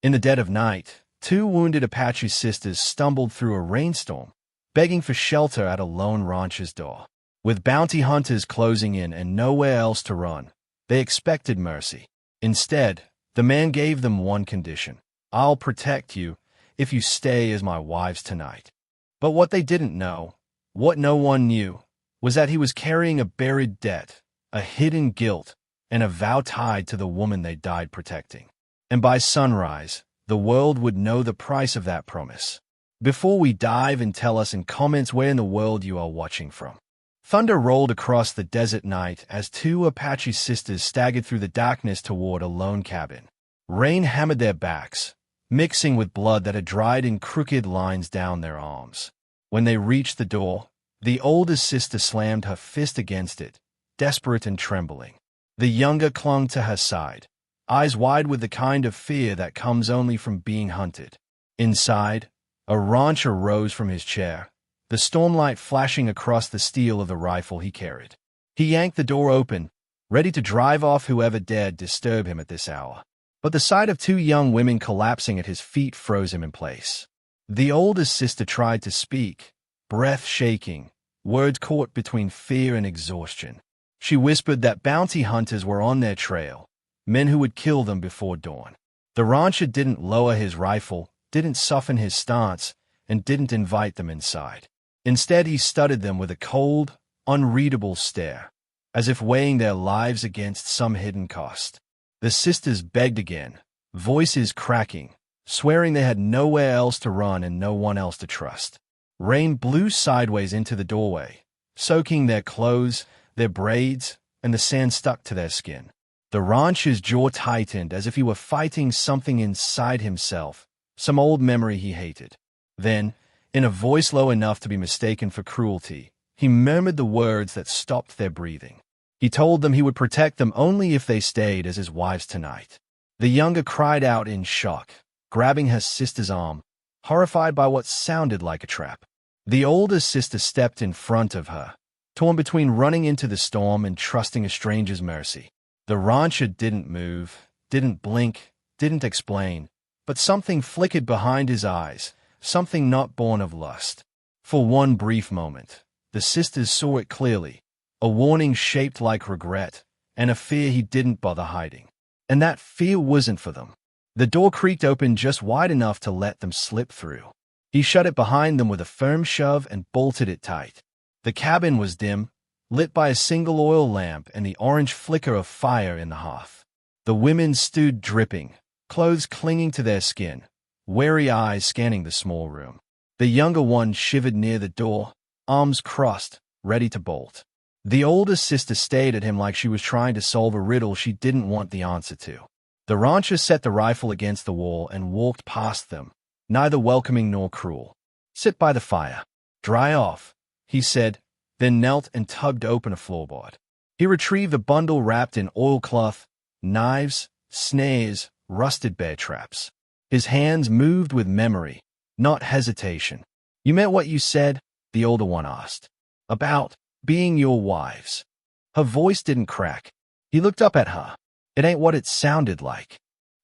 In the dead of night, two wounded Apache sisters stumbled through a rainstorm, begging for shelter at a lone rancher's door. With bounty hunters closing in and nowhere else to run, they expected mercy. Instead, the man gave them one condition: "I'll protect you if you stay as my wives tonight." But what they didn't know, what no one knew, was that he was carrying a buried debt, a hidden guilt, and a vow tied to the woman they died protecting. And by sunrise, the world would know the price of that promise. Before we dive in, tell us in comments where in the world you are watching from. Thunder rolled across the desert night as two Apache sisters staggered through the darkness toward a lone cabin. Rain hammered their backs, mixing with blood that had dried in crooked lines down their arms. When they reached the door, the oldest sister slammed her fist against it, desperate and trembling. The younger clung to her side, eyes wide with the kind of fear that comes only from being hunted. Inside, a rancher rose from his chair, the stormlight flashing across the steel of the rifle he carried. He yanked the door open, ready to drive off whoever dared disturb him at this hour. But the sight of two young women collapsing at his feet froze him in place. The oldest sister tried to speak, breath shaking, words caught between fear and exhaustion. She whispered that bounty hunters were on their trail, men who would kill them before dawn. The rancher didn't lower his rifle, didn't soften his stance, and didn't invite them inside. Instead, he studied them with a cold, unreadable stare, as if weighing their lives against some hidden cost. The sisters begged again, voices cracking, swearing they had nowhere else to run and no one else to trust. Rain blew sideways into the doorway, soaking their clothes, their braids, and the sand stuck to their skin. The rancher's jaw tightened as if he were fighting something inside himself, some old memory he hated. Then, in a voice low enough to be mistaken for cruelty, he murmured the words that stopped their breathing. He told them he would protect them only if they stayed as his wives tonight. The younger cried out in shock, grabbing her sister's arm, horrified by what sounded like a trap. The older sister stepped in front of her, torn between running into the storm and trusting a stranger's mercy. The rancher didn't move, didn't blink, didn't explain, but something flickered behind his eyes, something not born of lust. For one brief moment, the sisters saw it clearly, a warning shaped like regret, and a fear he didn't bother hiding. And that fear wasn't for them. The door creaked open just wide enough to let them slip through. He shut it behind them with a firm shove and bolted it tight. The cabin was dim, lit by a single oil lamp and the orange flicker of fire in the hearth. The women stood dripping, clothes clinging to their skin, wary eyes scanning the small room. The younger one shivered near the door, arms crossed, ready to bolt. The oldest sister stared at him like she was trying to solve a riddle she didn't want the answer to. The rancher set the rifle against the wall and walked past them, neither welcoming nor cruel. "Sit by the fire. Dry off," he said, then knelt and tugged open a floorboard. He retrieved a bundle wrapped in oilcloth, knives, snares, rusted bear traps. His hands moved with memory, not hesitation. "You meant what you said?" the older one asked. "About being your wives." Her voice didn't crack. He looked up at her. "It ain't what it sounded like."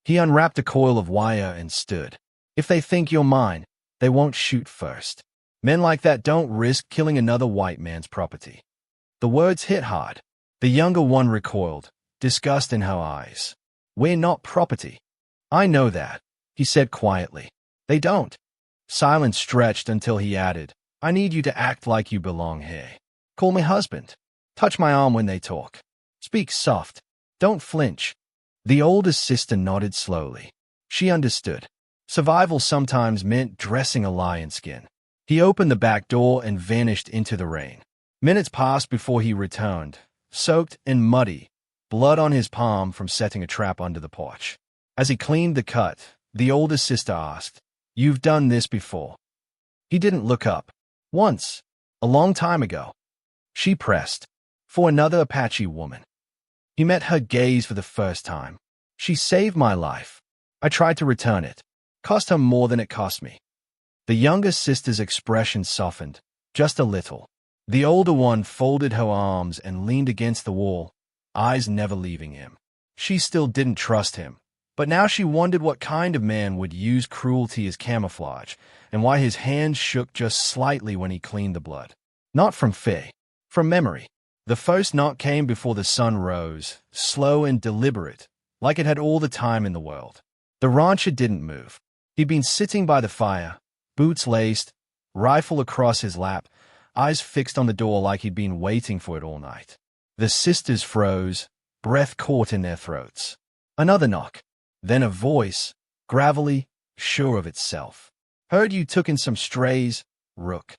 He unwrapped a coil of wire and stood. "If they think you're mine, they won't shoot first. Men like that don't risk killing another white man's property." The words hit hard. The younger one recoiled, disgust in her eyes. "We're not property." "I know that," he said quietly. "They don't." Silence stretched until he added, "I need you to act like you belong here. Call me husband. Touch my arm when they talk. Speak soft. Don't flinch." The oldest sister nodded slowly. She understood. Survival sometimes meant dressing a lion skin. He opened the back door and vanished into the rain. Minutes passed before he returned, soaked and muddy, blood on his palm from setting a trap under the porch. As he cleaned the cut, the oldest sister asked, "You've done this before?" He didn't look up. "Once. A long time ago." She pressed. "For another Apache woman." He met her gaze for the first time. "She saved my life. I tried to return it. Cost her more than it cost me." The younger sister's expression softened, just a little. The older one folded her arms and leaned against the wall, eyes never leaving him. She still didn't trust him, But now she wondered what kind of man would use cruelty as camouflage, and why his hands shook just slightly when he cleaned the blood. Not from fear, from memory. The first knock came before the sun rose, slow and deliberate, like it had all the time in the world. The rancher didn't move. He'd been sitting by the fire, boots laced, rifle across his lap, eyes fixed on the door like he'd been waiting for it all night. The sisters froze, breath caught in their throats. Another knock. Then a voice, gravelly, sure of itself. "Heard you took in some strays, Rook."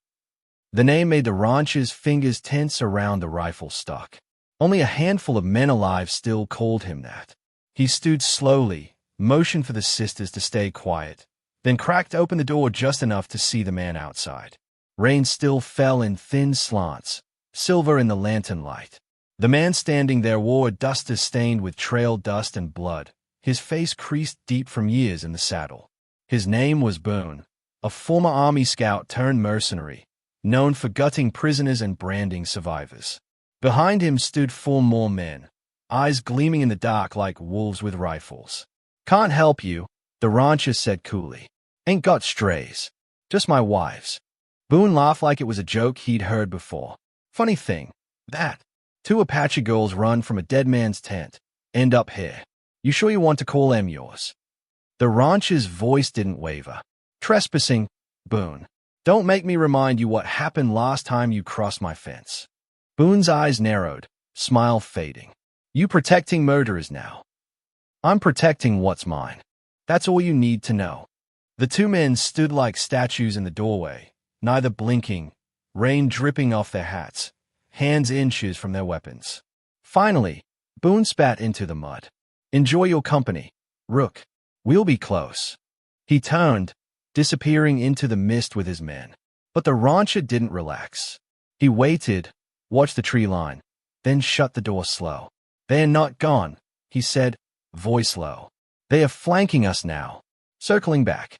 The name made the rancher's fingers tense around the rifle stock. Only a handful of men alive still called him that. He stood slowly, motioned for the sisters to stay quiet, then cracked open the door just enough to see the man outside. Rain still fell in thin slants, silver in the lantern light. The man standing there wore a duster stained with trail dust and blood, his face creased deep from years in the saddle. His name was Boone, a former Army scout turned mercenary, known for gutting prisoners and branding survivors. Behind him stood 4 more men, eyes gleaming in the dark like wolves with rifles. "Can't help you," the rancher said coolly. "Ain't got strays. Just my wives." Boone laughed like it was a joke he'd heard before. "Funny thing, that. 2 Apache girls run from a dead man's tent, end up here. You sure you want to call them yours?" The rancher's voice didn't waver. "Trespassing, Boone. Don't make me remind you what happened last time you crossed my fence." Boone's eyes narrowed, smile fading. "You protecting murderers now." "I'm protecting what's mine. That's all you need to know." The 2 men stood like statues in the doorway, neither blinking, rain dripping off their hats, hands inches from their weapons. Finally, Boone spat into the mud. "Enjoy your company, Rook. We'll be close." He turned, disappearing into the mist with his men. But the rancher didn't relax. He waited, watched the tree line, then shut the door slow. "They are not gone," he said, voice low. "They are flanking us now." Circling back.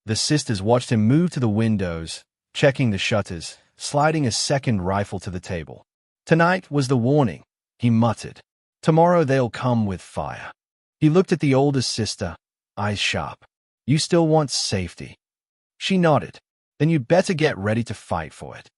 The sisters watched him move to the windows, checking the shutters, sliding a second rifle to the table. "Tonight was the warning," he muttered. "Tomorrow they'll come with fire." He looked at the oldest sister, eyes sharp. "You still want safety?" She nodded. "Then you'd better get ready to fight for it."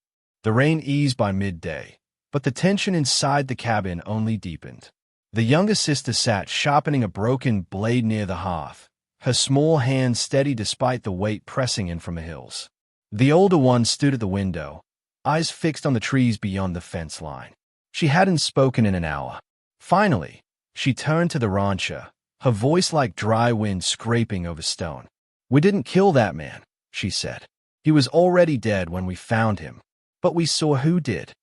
The rain eased by midday, but the tension inside the cabin only deepened. The younger sister sat sharpening a broken blade near the hearth, her small hands steady despite the weight pressing in from the hills. The older one stood at the window, eyes fixed on the trees beyond the fence line. She hadn't spoken in an hour. Finally, she turned to the rancher, her voice like dry wind scraping over stone. "We didn't kill that man," she said. "He was already dead when we found him. But we saw who did."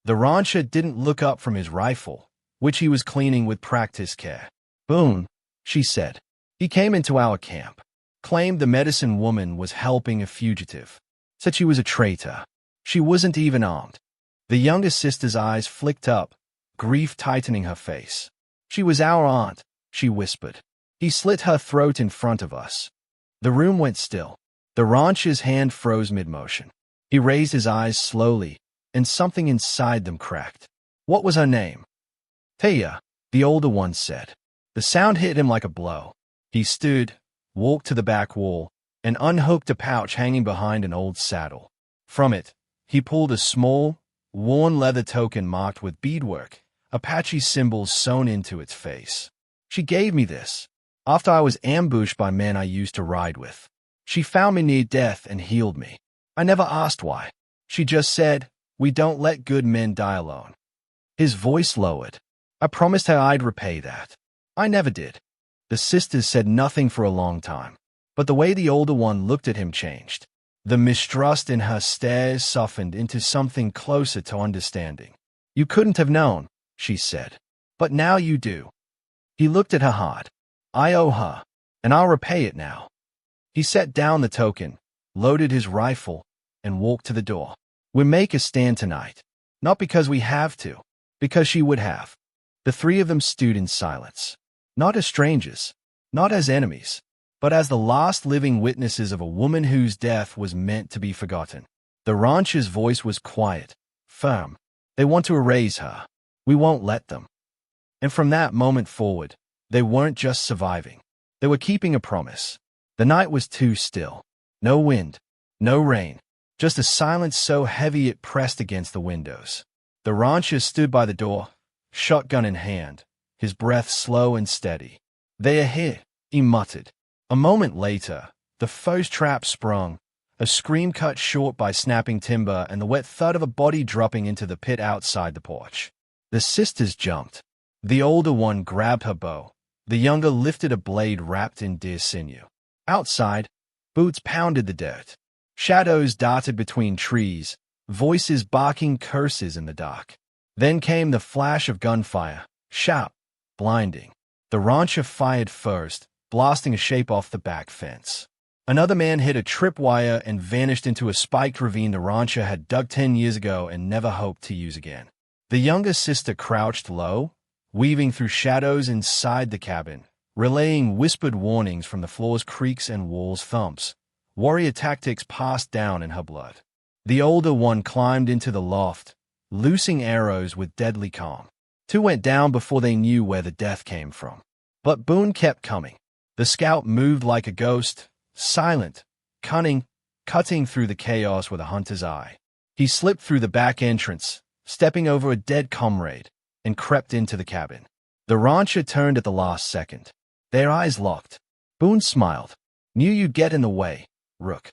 The rancher didn't look up from his rifle, which he was cleaning with practiced care. "Boone," she said. "He came into our camp, claimed the medicine woman was helping a fugitive, said she was a traitor. She wasn't even armed." The younger sister's eyes flicked up, grief tightening her face. "She was our aunt," she whispered. "He slit her throat in front of us." The room went still. The rancher's hand froze mid-motion. He raised his eyes slowly, and something inside them cracked. "What was her name?" "Taya," the older one said. The sound hit him like a blow. He stood, walked to the back wall, and unhooked a pouch hanging behind an old saddle. From it, he pulled a small, worn leather token marked with beadwork, Apache symbols sewn into its face. "She gave me this after I was ambushed by men I used to ride with. She found me near death and healed me. I never asked why. She just said, 'We don't let good men die alone.'" His voice lowered. "I promised her I'd repay that. I never did." The sisters said nothing for a long time, but the way the older one looked at him changed. The mistrust in her stares softened into something closer to understanding. "You couldn't have known," she said. "But now you do." He looked at her hard. "I owe her, and I'll repay it now." He set down the token, loaded his rifle, and walked to the door. "We make a stand tonight, not because we have to, because she would have." The 3 of them stood in silence, not as strangers, not as enemies, but as the last living witnesses of a woman whose death was meant to be forgotten. The rancher's voice was quiet, firm. "They want to erase her. We won't let them." And from that moment forward, they weren't just surviving. They were keeping a promise. The night was too still. No wind, no rain, just a silence so heavy it pressed against the windows. The rancher stood by the door, shotgun in hand, his breath slow and steady. "They are here," he muttered. A moment later, the first trap sprung, a scream cut short by snapping timber and the wet thud of a body dropping into the pit outside the porch. The sisters jumped. The older one grabbed her bow. The younger lifted a blade wrapped in deer sinew. Outside, boots pounded the dirt. Shadows darted between trees, voices barking curses in the dark. Then came the flash of gunfire, sharp, blinding. The rancher fired first, blasting a shape off the back fence. Another man hit a tripwire and vanished into a spiked ravine the rancher had dug 10 years ago and never hoped to use again. The younger sister crouched low, weaving through shadows inside the cabin, relaying whispered warnings from the floor's creaks and walls' thumps, warrior tactics passed down in her blood. The older one climbed into the loft, loosing arrows with deadly calm. 2 went down before they knew where the death came from. But Boone kept coming. The scout moved like a ghost, silent, cunning, cutting through the chaos with a hunter's eye. He slipped through the back entrance, stepping over a dead comrade, and crept into the cabin. The rancher turned at the last second. Their eyes locked. Boone smiled. "Knew you'd get in the way, Rook."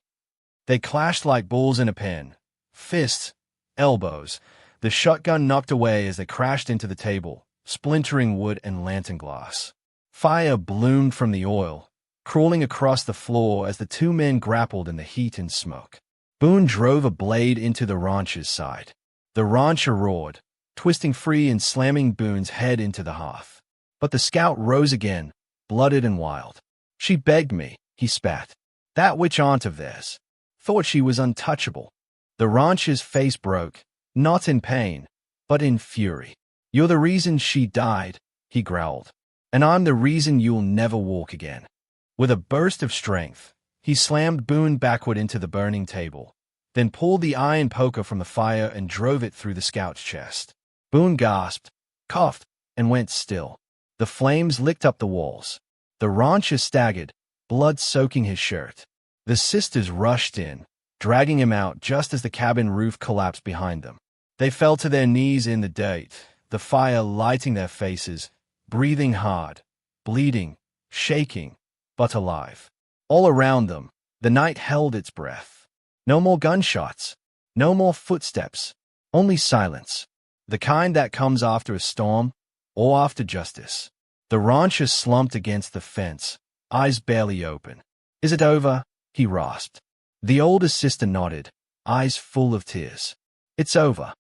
They clashed like bulls in a pen. Fists, elbows. The shotgun knocked away as they crashed into the table, splintering wood and lantern glass. Fire bloomed from the oil, crawling across the floor as the 2 men grappled in the heat and smoke. Boone drove a blade into the rancher's side. The rancher roared, twisting free and slamming Boone's head into the hearth. But the scout rose again, blooded and wild. "She begged me," he spat. "That witch aunt of theirs. Thought she was untouchable." The rancher's face broke, not in pain, but in fury. "You're the reason she died," he growled. "And I'm the reason you'll never walk again." With a burst of strength, he slammed Boone backward into the burning table, then pulled the iron poker from the fire and drove it through the scout's chest. Boone gasped, coughed, and went still. The flames licked up the walls. The rancher staggered, blood soaking his shirt. The sisters rushed in, dragging him out just as the cabin roof collapsed behind them. They fell to their knees in the dirt, the fire lighting their faces, breathing hard, bleeding, shaking, but alive. All around them, the night held its breath. No more gunshots, no more footsteps, only silence. The kind that comes after a storm or after justice. The rancher slumped against the fence, eyes barely open. "Is it over?" he rasped. The older sister nodded, eyes full of tears. "It's over."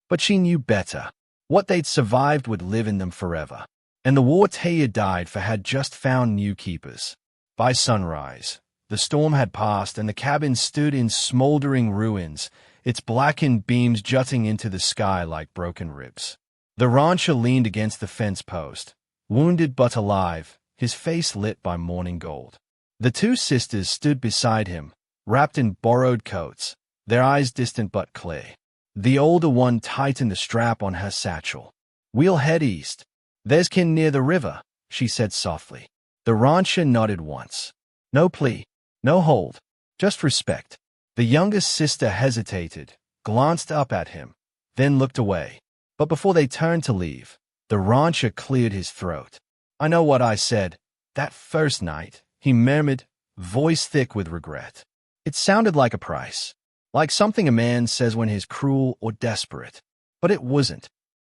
But she knew better. What they'd survived would live in them forever. And the war Taya died for had just found new keepers. By sunrise, the storm had passed and the cabin stood in smoldering ruins, its blackened beams jutting into the sky like broken ribs. The rancher leaned against the fence post, wounded but alive, his face lit by morning gold. The 2 sisters stood beside him, wrapped in borrowed coats, their eyes distant but clear. The older one tightened the strap on her satchel. "We'll head east. There's kin near the river," she said softly. The rancher nodded once. No plea, no hold, just respect. The youngest sister hesitated, glanced up at him, then looked away. But before they turned to leave, the rancher cleared his throat. "I know what I said that first night," he murmured, voice thick with regret. It sounded like a price, like something a man says when he's cruel or desperate. But it wasn't.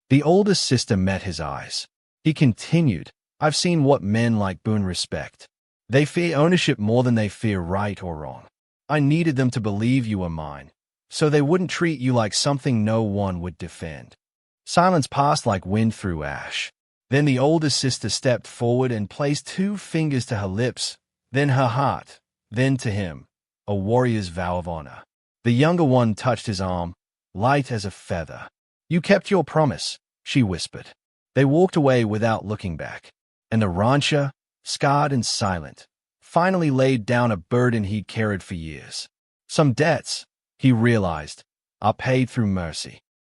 The oldest sister met his eyes. He continued, "I've seen what men like Boone respect. They fear ownership more than they fear right or wrong. I needed them to believe you were mine, so they wouldn't treat you like something no one would defend." Silence passed like wind through ash. Then the oldest sister stepped forward and placed 2 fingers to her lips, then her heart, then to him, a warrior's vow of honor. The younger one touched his arm, light as a feather. "You kept your promise," she whispered. They walked away without looking back, and the rancher, scarred and silent, finally laid down a burden he'd carried for years. Some debts, he realized, are paid through mercy.